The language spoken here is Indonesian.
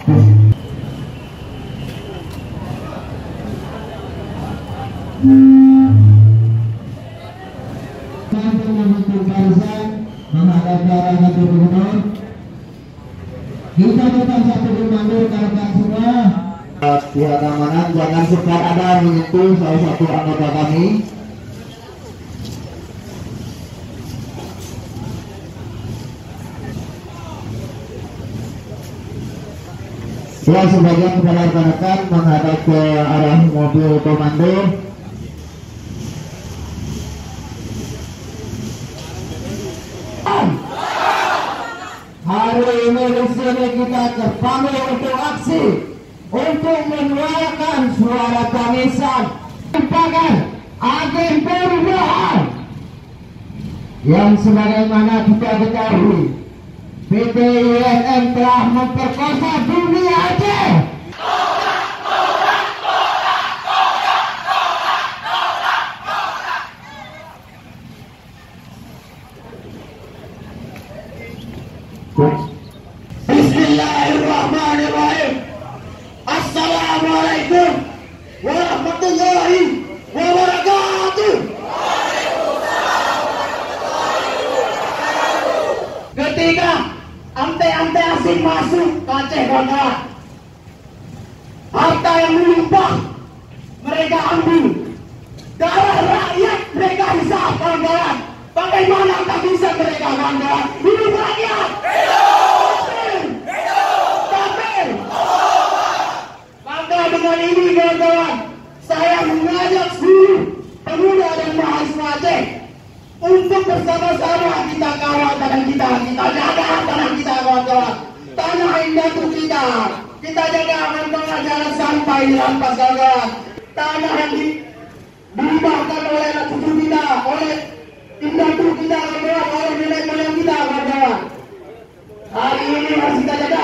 menghadap para satu gubernur. Kita tetap satu gubernur kawan semua. Pihak keamanan jangan sempat ada menyentuh salah satu anggota kami. Ya, sebagian kepada rekan-rekan menghadap ke arah mobil komando. Hari ini di sini kita terpanggil untuk aksi, untuk menyuarakan suara tangisan, merupakan agen perubahan yang sebagaimana kita ketahui, PT INM telah memperkosa dunia Aceh. Bismillahirrahmanirrahim. Assalamualaikum warahmatullahi wabarakatuh. Ketika ante-ante asing masuk ke Aceh, kawan-kawan, harta yang melimpah mereka ambil, darah rakyat mereka hisap, kawan-kawan. Bagaimana tak bisa mereka, kawan-kawan? Hidup rakyat! Maka dengan ini, kawan-kawan, saya mengajak seluruh pemuda dan mahasiswa Aceh untuk bersama-sama kita kawal tanah kita jaga tanah kita, kawan-kawan. Tanah indah untuk kita jaga, kawan-kawan, jangan sampai dirampas, kawan-kawan. Tanah yang dihibahkan oleh anak cucu kita, oleh indah kita, kawan-kawan, oleh nenek moyang kita, kawan-kawan. Hari ini harus kita jaga.